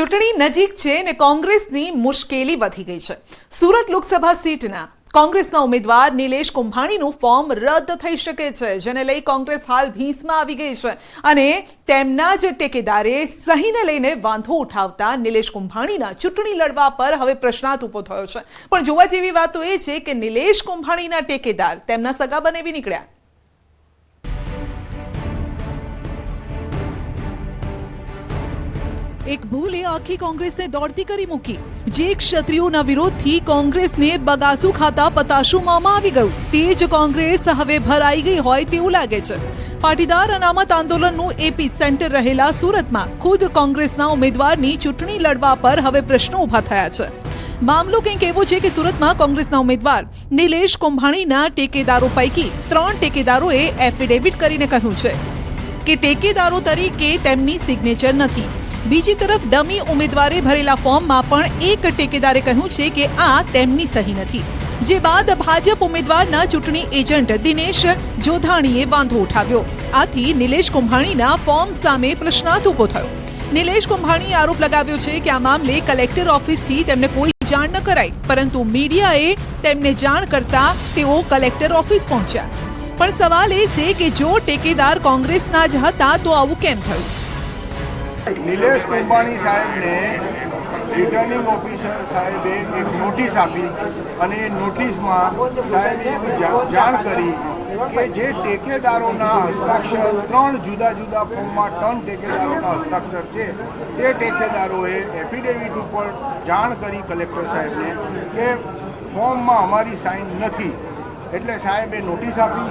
ચૂંટણી નજીક છે ને કોંગ્રેસની મુશ્કેલી વધી ગઈ છે। સુરત લોકસભા સીટના કોંગ્રેસના ઉમેદવાર નિલેશ કુંભાણીનું ફોર્મ રદ થઈ શકે છે, જેને લઈ કોંગ્રેસ હાલ ભીંસમાં આવી ગઈ છે અને તેમના જ ટેકેદારે સહીને લઈને વાંધો ઉઠાવતા નિલેશ કુંભાણીના ચૂંટણી લડવા પર હવે પ્રશ્નાર્થ ઊભો થયો છે। પણ જોવા જેવી વાત તો એ છે કે નિલેશ કુંભાણીના ટેકેદાર તેમના સગા બનેવી નીકળ્યા। एक भूले आखी कांग्रेस ने दौड़ती करी मूकी। जे क्षत्रियोना विरोधथी कांग्रेसने बगासू खाता पताशू मामा आवी गयुं। तेज कांग्रेस हवे भराई गई होय तेवुं लागे छे। पाटीदार अनामत आंदोलनનું एपी सेंटर रहेला સુરતમાં खुद कांग्रेसना उम्मीदवारनी चूंटणी लड़वा पर हवे प्रश्नो उभा थया छे। मामलो कंईक एवो छे के સુરતમાં कांग्रेसना उम्मीदवार निलेश कुंभाણીના ટેકેદારો પૈકી 3 ટેકેદારોએ એફિડેવિટ કરીને કહ્યું છે કે ટેકેદારો તરીકે તેમની સિગ્નેચર નથી। બીજી તરફ ડમી ઉમેદવારે ભરેલા ફોર્મમાં પણ એક ટેકેદારે કહ્યું છે કે આ તેમની સહી નથી। જે બાદ ભાજપ ઉમેદવારના ચૂંટણી એજન્ટ દિનેશ જોધાણીએ વાંધો ઉઠાવ્યો। આથી નિલેશ કુંભાણીના ફોર્મ સામે પ્રશ્નાર્થ ઊભો થયો। નિલેશ કુંભાણીએ આરોપ લગાવ્યો છે કે આ મામલે કલેક્ટર ઓફિસથી તેમને કોઈ જાણ ન કરાઈ, પરંતુ મીડિયાએ તેમને જાણ કરતા તેઓ કલેક્ટર ઓફિસ પહોંચ્યા। પણ સવાલ એ છે કે જો ટેકેદાર કોંગ્રેસના જ હતા તો આવું કેમ થયું? નિલેશ કુંભાણી સાહેબને રિટર્નિંગ ઓફિસર સાહેબે એક નોટિસ આપી અને નોટિસમાં સાહેબે જાણ કરી કે જે ટેકેદારોના હસ્તાક્ષર 3 જુદા જુદા ફોર્મમાં 3 ટેકેદારોના હસ્તાક્ષર છે તે ટેકેદારોએ એફિડેવિટ ઉપર જાણ કરી કલેક્ટર સાહેબને કે ફોર્મમાં અમારી સાઇન નથી, એટલે સાહેબે નોટિસ આપી।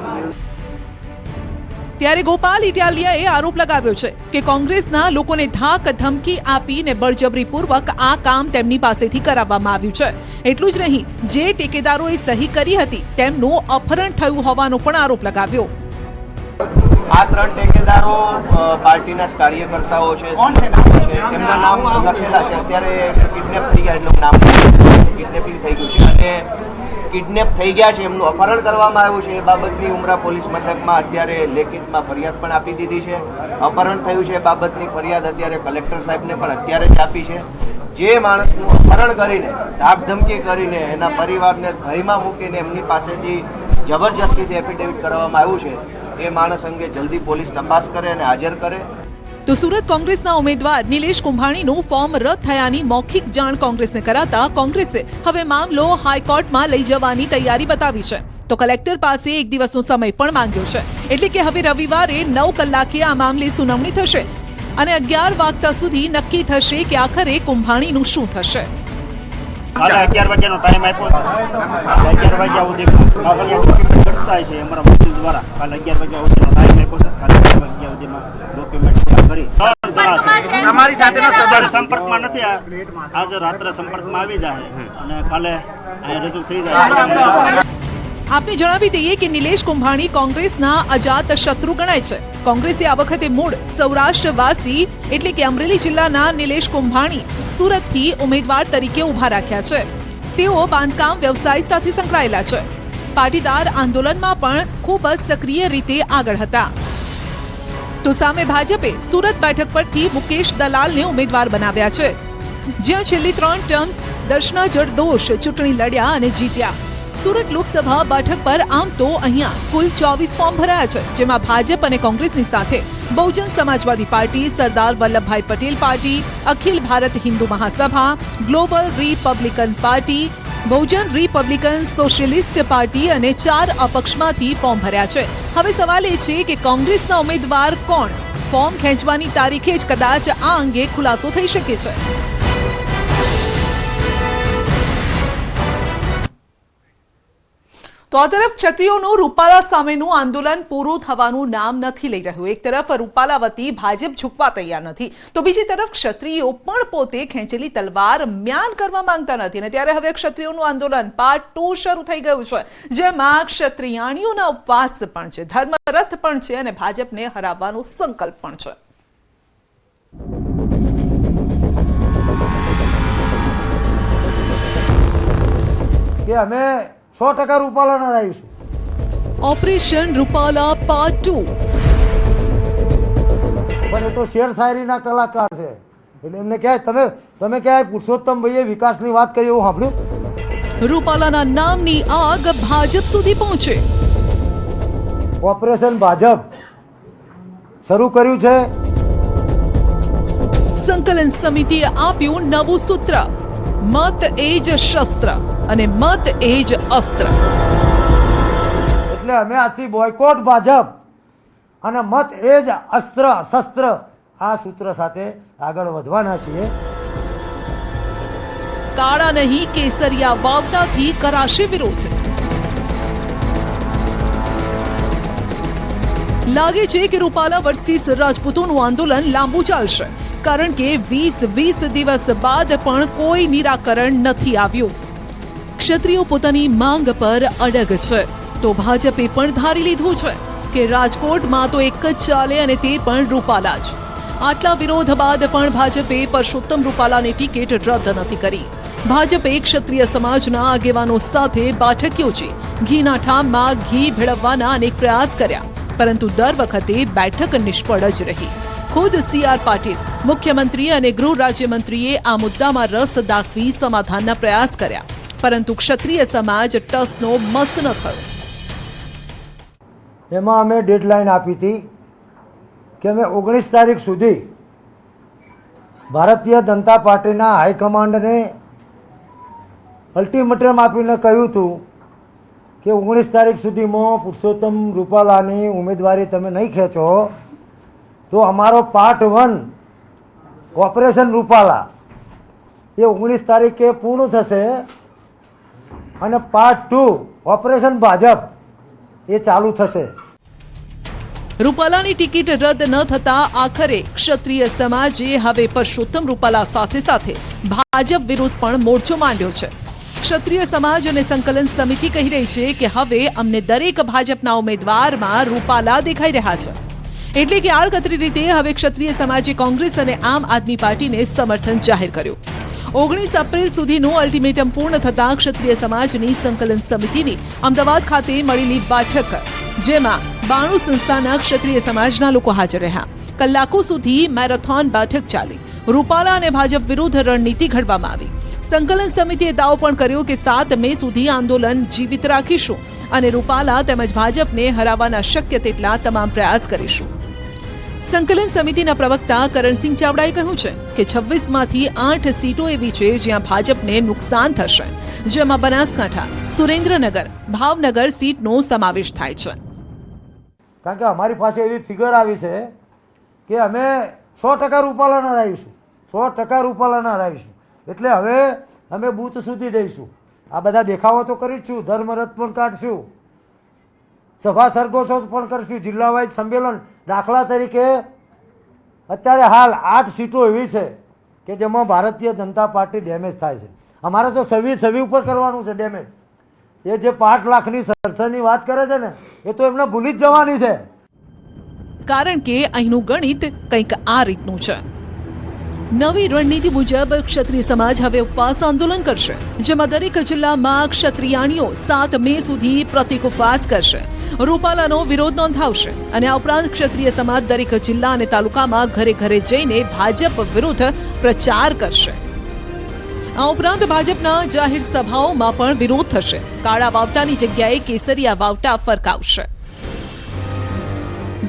ત્યારે ગોપાલ ઇટાલિયાએ આરોપ લગાવ્યો છે કે કોંગ્રેસના લોકોને ધાક ધમકી આપીને બળજબરીપૂર્વક આ કામ તેમની પાસેથી કરાવવામાં આવ્યું છે। એટલું જ નહીં, જે ટેકેદારોએ સહી કરી હતી તેમનું અપહરણ થયું હોવાનો પણ આરોપ લગાવ્યો। આ 3 ટેકેદારો પાર્ટીના જ કાર્યકર્તાઓ છે, એમના નામ લખેલા છે। અત્યારે કિડનેપ થઈ ગયા એટલે નામ કિડનેપિંગ થઈ ગયું છે અને કિડનેપ થઈ ગયા છે, એમનું અપહરણ કરવામાં આવ્યું છે। એ બાબતની ઉમરા પોલીસ મથકમાં અત્યારે લેખિતમાં ફરિયાદ પણ આપી દીધી છે। અપહરણ થયું છે એ બાબતની ફરિયાદ અત્યારે કલેક્ટર સાહેબને પણ અત્યારે જ આપી છે। જે માણસનું અપહરણ કરીને ધાકધમકી કરીને એના પરિવારને ભયમાં મૂકીને એમની પાસેથી જબરજસ્તીથી એફિડેવિટ કરવામાં આવ્યું છે એ માણસ અંગે જલ્દી પોલીસ તપાસ કરે અને હાજર કરે। તો સુરત કોંગ્રેસના ઉમેદવાર નિલેશ કુંભાણીનું ફોર્મ રદ થયાની મૌખિક જાણ કોંગ્રેસને કરાતા કોંગ્રેસે હવે મામલો હાઈકોર્ટમાં લઈ જવાની તૈયારી બતાવી છે। તો કલેક્ટર પાસે એક દિવસનો સમય પણ માંગ્યો છે, એટલે કે હવે રવિવારે 9 કલાકે આ મામલે સુનાવણી થશે અને 11 વાગ્યા સુધી નક્કી થશે કે આખરે કુંભાણીનું શું થશે। 11 વાગ્યાનો ટાઈમ આપ્યો છે। 11 વાગ્યા સુધી કરતા છે અમારા વકીલ દ્વારા। કાલે 11 વાગ્યા સુધીનો ટાઈમ આપ્યો છે। કાલે 11 વાગ્યા સુધીમાં ડોક્યુમેન્ટ કરી તમારી સાથેનો સંપર્કમાં નથી, આજે રાત્રે સંપર્કમાં આવી જાય અને કાલે રજૂ થઈ જાય। આપને જણાવી દઈએ કે નિલેશ કુંભાણી કોંગ્રેસના અજાત શત્રુ ગણાય છે। કોંગ્રેસે આ વખતે મૂળ સૌરાષ્ટ્રવાસી એટલે કે અમરેલી જિલ્લાના નિલેશ કુંભાણી સુરતથી ઉમેદવાર તરીકે ઉભા રાખ્યા છે। તેઓ બાંધકામ વ્યવસાય સાથે સંકળાયેલા છે। પાટીદાર આંદોલનમાં પણ ખૂબ જ સક્રિય રીતે આગળ હતા। તો સામે ભાજપે સુરત બેઠક પરથી મુકેશ દલાલને ઉમેદવાર બનાવ્યા છે, જ્યાં છેલ્લી 3 ટર્મ દર્શના જરદોશ ચૂંટણી લડ્યા અને જીત્યા। સુરત લોકસભા બેઠક પર આમ તો અહીંયા કુલ 24 ફોર્મ ભરાયા છે, જેમાં ભાજપ અને કોંગ્રેસની સાથે Bahujan Samajwadi party, Sardar Vallabhbhai Patel party, Akhil Bharat Hindu Mahasabha, global republican party, Bahujan republican socialist party અને 4 અપક્ષમાંથી ફોર્મ ભર્યા છે। હવે સવાલ એ છે કે કોંગ્રેસના ઉમેદવાર કોણ? ફોર્મ ખેંચવાની તારીખે જ કદાચ આ અંગે ખુલાસો થઈ શકે છે। તો આ તરફ ક્ષત્રિયોનું રૂપાલા સામેનું આંદોલન પૂરું થવાનું નામ નથી લઈ રહ્યું। એક તરફ રૂપાલા વતી ભાજપ ઝૂકવા તૈયાર નથી, તો બીજી તરફ ક્ષત્રિયો પણ પોતે ખેંચેલી તલવાર મ્યાન કરવા માંગતા નથી અને ત્યારે હવે ક્ષત્રિયોનું આંદોલન પાર્ટ 2 શરૂ થઈ ગયું છે, જેમાં ક્ષત્રિયાણીઓના ઉપવાસ પણ છે, ધર્મરથ પણ છે અને ભાજપને હરાવવાનો સંકલ્પ પણ છે। કે અમે 100% રૂપાલાના રહીશું। Operation Rupala part 2। પણ એ તો શેર શાયરીના કલાકાર છે, એટલે એમને ક્યાંય તમે ક્યાંય પુરુષોત્તમભાઈએ વિકાસની વાત કરી એવું સાંભળ્યું? રૂપાલાના નામની આગ ભાજપ સુધી પહોંચે. ઓપરેશન ભાજપ શરૂ કર્યું છે. સંકલન સમિતિએ આપ્યું નવું સૂત્ર, મત એ જ શસ્ત્ર અને મત એ જ અસ્ત્ર. એટલે અમે આથી બોયકોટ ભાજપ અને મત એ જ અસ્ત્ર શસ્ત્ર આ સૂત્ર સાથે આગળ વધવાના છીએ. કાળા નહીં કેસરિયા વાવટાથી કરાશે વિરોધ. લાગે છે કે રૂપાલા વર્સિસ રાજપૂતોનું આંદોલન લાંબુ ચાલશે, કારણ કે 20 દિવસ બાદ પણ કોઈ નિરાકરણ નથી આવ્યું. ક્ષત્રિયો પોતાની માંગ પર અડગ છે, તો ભાજપે પણ ધારી લીધું છે કે રાજકોટમાં તો એક જ ચાલે અને તે પણ રૂપાલા જ. આટલા વિરોધ બાદ પણ ભાજપે પરસોત્તમ રૂપાલાની ટિકિટ રદ નથી કરી. ભાજપે ક્ષત્રિય સમાજના આગેવાનો સાથે બેઠક યોજી ઘીના ઠામમાં ઘી ભેળવવાના અનેક પ્રયાસ કર્યા, પરંતુ દર વખતે બેઠક નિષ્ફળ જ રહી. ખુદ CR પાટીલ, મુખ્યમંત્રી અને ગૃહ રાજ્યમંત્રીએ આ મુદ્દામાં રસ દાખવી સમાધાનના પ્રયાસ કર્યા, પરંતુ ક્ષત્રિય સમાજ ટસનો મસ ન થયો. એમાં અમે ડેડલાઇન આપી હતી કે અમે 19 તારીખ સુધી ભારતીય જનતા પાર્ટીના હાઈકમાન્ડને અલ્ટિમેટમ આપીને કહ્યું હતું કે 19 તારીખ સુધીમાં પુરુષોત્તમ રૂપાલાની ઉમેદવારી તમે નહીં ખેંચો તો અમારો પાર્ટ 1 ઓપરેશન રૂપાલા એ 19 તારીખે પૂર્ણ થશે અને પાર્ટ 2 ઓપરેશન ભાજપ એ ચાલુ થશે. રૂપાલાની ટિકિટ રદ ન થતા આખરે ક્ષત્રિય સમાજે હવે પરસોત્તમ રૂપાલા સાથે સાથે ભાજપ વિરુદ્ધ પણ મોરચો માંડ્યો છે. ક્ષત્રિય સમાજ અને સંકલન સમિતિ કહી રહી છે કે હવે અમને દરેક ભાજપના ઉમેદવારમાં રૂપાલા દેખાઈ રહ્યા છે. એટલે કે આડકતરી રીતે હવે ક્ષત્રિય સમાજે કોંગ્રેસ અને આમ આદમી પાર્ટીને સમર્થન જાહેર કર્યું. 19 એપ્રિલ સુધીનું અલ્ટિમેટમ પૂર્ણ થતાં ક્ષત્રિય સમાજની સંકલન સમિતિની અમદાવાદ ખાતે મળેલી બેઠક, જેમાં 92 સંસ્થાના ક્ષત્રિય સમાજના લોકો હાજર રહ્યા. કલાકો સુધી મેરેથોન બેઠક ચાલી. રૂપાલા અને ભાજપ વિરુદ્ધ રણનીતિ ઘડવામાં આવી. સંકલન સમિતિએ દાવો પણ કર્યો કે 7 મે સુધી આંદોલન જીવિત રાખીશું અને રૂપાલા તેમજ ભાજપને હરાવવાના શક્ય તેટલા તમામ પ્રયાસ કરીશું. સંકલન સમિતિના પ્રવક્તા કરણસિંહ ચાવડાએ કહ્યું છે કે 26માંથી 8 સીટો એવી છે જ્યાં ભાજપને નુકસાન થશે, જેમાં બનાસકાંઠા, સુરેન્દ્રનગર, ભાવનગર સીટનો સમાવેશ થાય છે. કારણ કે અમારી પાસે એવી ફિગર આવી છે કે અમે 100% રૂપાલાના રહીશું, 100% રૂપાલાના રહીશું. એટલે હવે અમે બૂથ સુધી જઈશું. આ બધા દેખાવો તો કરીશું, ધર્મરથ પણ કાઢશું, સભા સરઘોષો પણ કરશું, જિલ્લા વાઇઝ સંમેલન. દાખલા તરીકે અત્યારે હાલ 8 સીટો એવી છે કે જેમાં ભારતીય જનતા પાર્ટી ડેમેજ થાય છે. અમારે તો છવી ઉપર કરવાનું છે ડેમેજ. એ જે 5 લાખની સરસરની વાત કરે છે ને એ તો એમને ભૂલી જ જવાની છે. કારણ કે અહીંનું ગણિત કંઈક આ રીતનું છે. નવી રણનીતિ મુજબ ક્ષત્રિય સમાજ હવે ઉપવાસ આંદોલન કરશે, જેમાં દરેક જિલ્લામાં ક્ષત્રિયાણીઓ 7 મે સુધી પ્રતિક ઉપવાસ કરશે, રૂપાલાનો વિરોધ નોંધાવશે અને આ ઉપરાંત ક્ષત્રિય સમાજ દરેક જિલ્લા અને તાલુકામાં ઘરે ઘરે જઈને ભાજપ વિરુદ્ધ પ્રચાર કરશે. આ ઉપરાંત ભાજપના જાહેર સભાઓમાં પણ વિરોધ થશે. કાળા વાવટાની જગ્યાએ કેસરિયા વાવટા ફરકાવશે.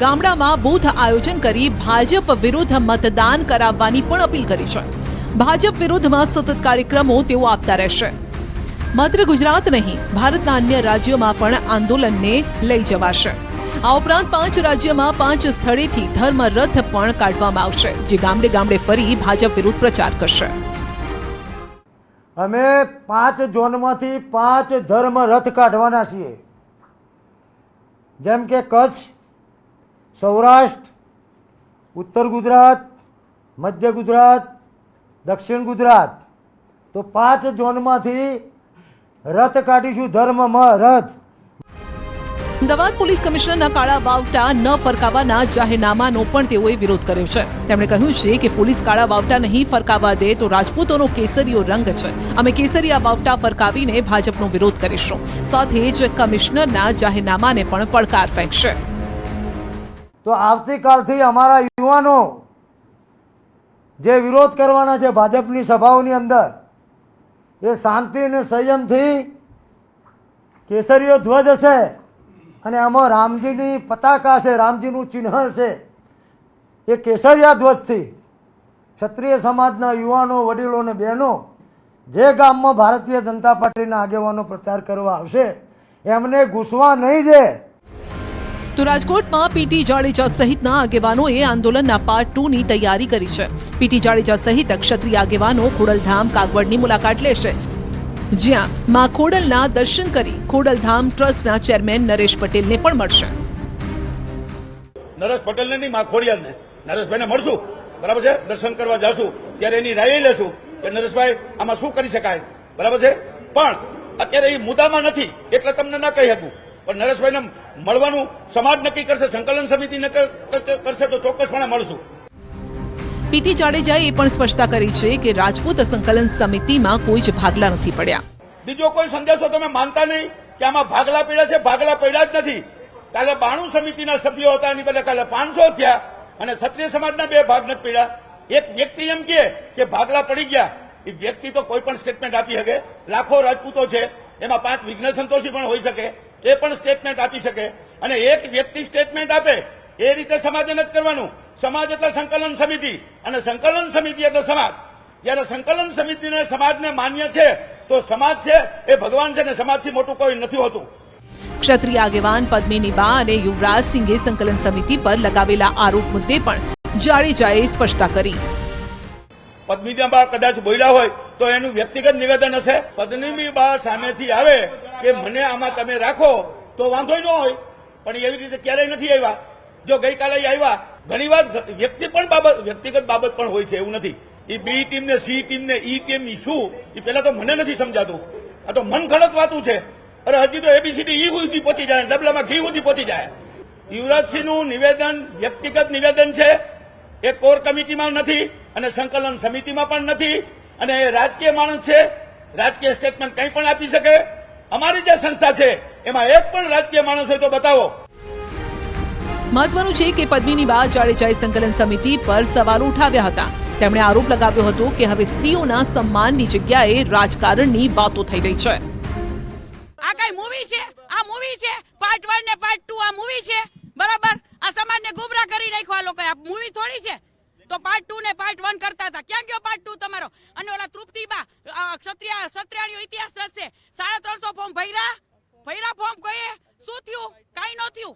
ગામડામાં બૂથ આયોજન કરી ભાજપ વિરુદ્ધ મતદાન કરાવવાની પણ અપીલ કરી છે. ભાજપ વિરુદ્ધમાં સતત કાર્યક્રમો તેઓ આપતા રહેશે. માત્ર ગુજરાત નહીં, ભારતના અન્ય રાજ્યોમાં પણ આંદોલનને લઈ જવાશે. આ ઉપરાંત 5 રાજ્યોમાં 5 સ્થળેથી ધર્મ રથ પણ કાઢવામાં આવશે, જે ગામડે ગામડે ફરી ભાજપ વિરુદ્ધ પ્રચાર કરશે. અમે 5 ઝોનમાંથી 5 ધર્મ રથ કાઢવાના છીએ. જેમ કે કચ્છ, સૌરાષ્ટ્ર, ઉત્તર ગુજરાત, મધ્ય ગુજરાત, દક્ષિણ ગુજરાત, તો 5 ઝોનમાંથી રથ કાઢીશું, ધર્મમાં રથ. અમદાવાદ પોલીસ કમિશનરના કાળા વાવટા ન ફરકાવવાના જાહેરનામાનો પણ તેઓએ વિરોધ કર્યો છે. તેમણે કહ્યું છે કે પોલીસ કાળા વાવટા નહીં ફરકાવવા દે તો રાજપૂતોનો કેસરીયો રંગ છે. અમે કેસરિયા વાવટા ફરકાવીને ભાજપનો વિરોધ કરીશું. સાથે જ કમિશનરના જાહેરનામાને પણ પડકાર ફેંકશે. તો આવતીકાલથી અમારા યુવાનો જે વિરોધ કરવાના છે ભાજપની સભાઓની અંદર, એ શાંતિ અને સંયમથી કેસરીયો ધ્વજ હશે અને આમાં રામજીની પતાકા છે, રામજીનું ચિહ્ન છે, એ કેસરિયા ધ્વજથી ક્ષત્રિય સમાજના યુવાનો, વડીલો અને બહેનો જે ગામમાં ભારતીય જનતા પાર્ટીના આગેવાનો પ્રચાર કરવા આવશે એમને ઘૂસવા નહીં દે. તો રાજકોટમાં પીટી જાડેજા સહિતના આગેવાનોએ આંદોલનના પાર્ટ 2 ની તૈયારી કરી છે. પીટી જાડેજા સહિત ક્ષત્રિય આગેવાનો ખોડલધામ કાગવડની મુલાકાત લેશે, જ્યાં માં ખોડલના દર્શન કરી ખોડલધામ ટ્રસ્ટના ચેરમેન નરેશ પટેલને પણ મળશે. નરેશ પટેલને નહીં, માં ખોડિયારને, નરેશભાઈને મળશું, બરાબર છે, દર્શન કરવા જશું ત્યારે એની રાય લેશું કે નરેશભાઈ આમાં શું કરી શકાય, બરાબર છે. પણ અત્યારે એ મુદ્દામાં નથી એટલે તમને ના કહી શકું, પણ નરેશભાઈને મળવાનું સમાજ નક્કી કરશે, સંકલન સમિતિ કરશે તો ચોક્કસપણે મળશું. પીટી જાડેજાએ એ પણ સ્પષ્ટતા કરી છે કે રાજપૂત સંકલન સમિતિમાં કોઈ જ ભાગલા નથી પડ્યા. બીજો કોઈ સંદેશો તમે માનતા નહીં કે આમાં ભાગલા પડ્યા છે, ભાગલા પડ્યા જ નથી. કાલે 92 સમિતિના સભ્યો હતા, એની બદલે કાલે 500 થયા અને ક્ષત્રિય સમાજના 2 ભાગ નથી પડ્યા. એક વ્યક્તિ એમ કે ભાગલા પડી ગયા, એ વ્યક્તિ તો કોઈ પણ સ્ટેટમેન્ટ આપી શકે. લાખો રાજપૂતો છે, એમાં 5 વિઘ્ન સંતોષી પણ હોઈ શકે, એ પણ સ્ટેટમેન્ટ આપી શકે. અને એક વ્યક્તિ સ્ટેટમેન્ટ આપે એ રીતે સમાજે નથી કરવાનું. સમાજ એટલે સંકલન સમિતિ અને સંકલન સમિતિ એટલે સમાજ. જયારે સંકલન સમિતિને સમાજને માન્ય છે તો સમાજ છે એ ભગવાન છે ને સમાજથી મોટું કોઈ નથી હોતું. ક્ષત્રિય આગેવાન પદ્મિની બા અને યુવરાજ સિંઘે સંકલન સમિતિ પર લગાવેલા આરોપ મુદ્દે પણ જાડેજાએ સ્પષ્ટતા કરી. પદ્મિની બા કદાચ બોલ્યા હોય તો એનું વ્યક્તિગત નિવેદન હશે. પદ્મિની બા સામેથી આવે કે મને આમાં તમે રાખો તો વાંધો ન હોય, પણ એવી રીતે ક્યારેય નથી આવ્યા. જો ગઈકાલે આવ્યા, ઘણી વાર વ્યક્તિગત બાબત પણ હોય છે, એવું નથી. એ બી ટીમ ને સી ટીમ ને ઈ ટીમ શું, એ પેલા તો મને નથી સમજાતું. આ તો મન ગળત વાતું છે. અરે હજી તો એબીસીડી ઈ સુધી પહોંચી જાય, ડબલામાં ઘી સુધી પહોંચી જાય. યુવરાજસિંહનું નિવેદન વ્યક્તિગત નિવેદન છે, એ કોર કમિટીમાં નથી અને સંકલન સમિતિમાં પણ નથી, અને એ રાજકીય માણસ છે, રાજકીય સ્ટેટમેન્ટ કંઈ પણ આપી શકે. અમારી જે સંસ્થા છે એમાં એક પણ રાજકીય માણસ હોય તો બતાવો. મહત્વનું છે કે પદ્મિની બા જાડેજાએ સંકલન સમિતિ પર સવાલો ઉઠાવ્યા હતા. તેમણે આરોપ લગાવ્યો હતો કે હવે સ્ત્રીઓના સન્માનની જગ્યાએ રાજકારણની વાતો થઈ રહી છે. આ કઈ મૂવી છે? આ મૂવી છે પાર્ટ 1 ને પાર્ટ 2. આ મૂવી છે, બરાબર? આ સમાજને ગુમરાહ કરી નાખ્યો આ લોકો. આ મૂવી થોડી છે. તો પાર્ટ 2 ને પાર્ટ 1 કરતા હતા. ક્યાં ગયો પાર્ટ 2 તમારો? અને ઓલા તૃપ્તિબા ક્ષત્રિયાનો ઇતિહાસ રચશે. 350 ફોર્મ ભર્યા ફોર્મ કહીએ શું થયું? કાઈ ન થયું,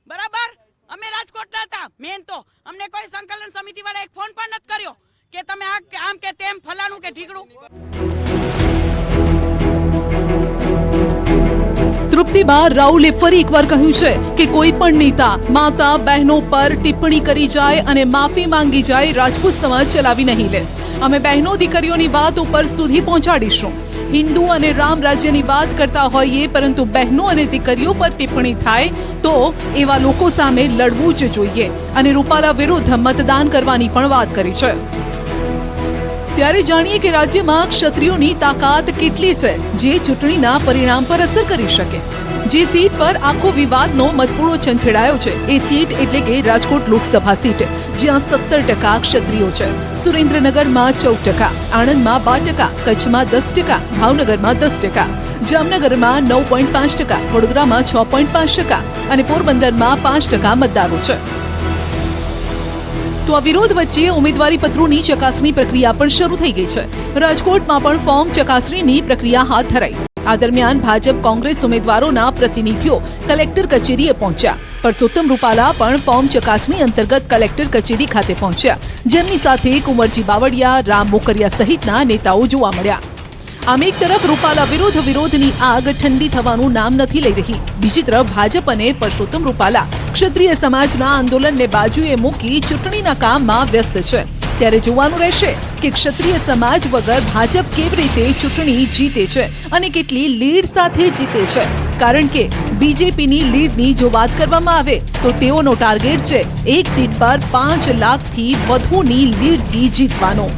બરાબર? અમે રાજકોટના હતા મેન, તો અમને કોઈ સંકલન સમિતિ વાળા એક ફોન પણ નથી કર્યો કે તમે આમ કે તેમ ફલાણું કે ઢીકડું. તૃપ્તિબા રાઉલે ફરી એકવાર કહ્યું છે કે કોઈ પણ નેતા માતા બહેનો પર ટિપ્પણી કરી જાય અને માફી માંગી જાય, રાજપૂત સમાજ ચલાવી નહીં લે. અમે બહેનો દીકરીઓની વાત ઉપર સુધી પહોંચાડીશું. હિન્દુ અને રામ રાજ્યની વાત કરતા હોઈએ, પરંતુ બહેનો અને દીકરીઓ પર ટિપ્પણી થાય તો એવા લોકો સામે લડવું જ જોઈએ. અને રૂપાલા વિરુદ્ધ મતદાન કરવાની પણ વાત કરી છે. ત્યારે જાણીએ કે રાજ્યમાં ક્ષત્રિયોની તાકાત કેટલી છે, જે ચૂંટણીના પરિણામ પર અસર કરી શકે. જે સીટ પર આખો વિવાદનો મતપૂળો છંછેડાયો છે એ સીટ એટલે કે રાજકોટ લોકસભા સીટ, જ્યાં 17% ક્ષત્રિયો છે. સુરેન્દ્રનગરમાં 14%, આણંદમાં 12%, કચ્છમાં 10%, ભાવનગરમાં 10%, જામનગરમાં 9.5%, વડોદરામાં 6.5% અને પોરબંદરમાં 5% મતદારો છે. તો આ વિરોધ વચ્ચે ઉમેદવારી પત્રોની ચકાસણી પ્રક્રિયા પણ શરૂ થઈ ગઈ છે. રાજકોટમાં પણ ફોર્મ ચકાસણીની પ્રક્રિયા હાથ ધરાઈ. આ દરમિયાન ભાજપ કોંગ્રેસ ઉમેદવારોના પ્રતિનિધિઓ કલેક્ટર કચેરીએ પહોંચ્યા. પરસોત્તમ રૂપાલા પણ ફોર્મ ચકાસણી અંતર્ગત કલેક્ટર કચેરી ખાતે પહોંચ્યા, જેમની સાથે કુંવરજી બાવળિયા, રામ મોકરિયા સહિતના નેતાઓ જોવા મળ્યા. આમ એક તરફ રૂપાલા વિરોધની આગ ઠંડી થવાનું નામ નથી લઈ રહી, બીજી તરફ ભાજપ અને પરસોત્તમ રૂપાલા ક્ષત્રિય સમાજના આંદોલનને બાજુએ મૂકી ચૂંટણીના કામમાં વ્યસ્ત છે. ત્યારે જોવાનું રહેશે કે ક્ષત્રિય સમાજ વગર ભાજપ કેવી રીતે ચૂંટણી જીતે છે અને કેટલી લીડ સાથે જીતે છે. કારણ કે બીજેપીની લીડની જો વાત કરવામાં આવે તો તેઓનો ટાર્ગેટ છે એક સીટ પર 5 લાખથી વધુની લીડથી જીતવાનો.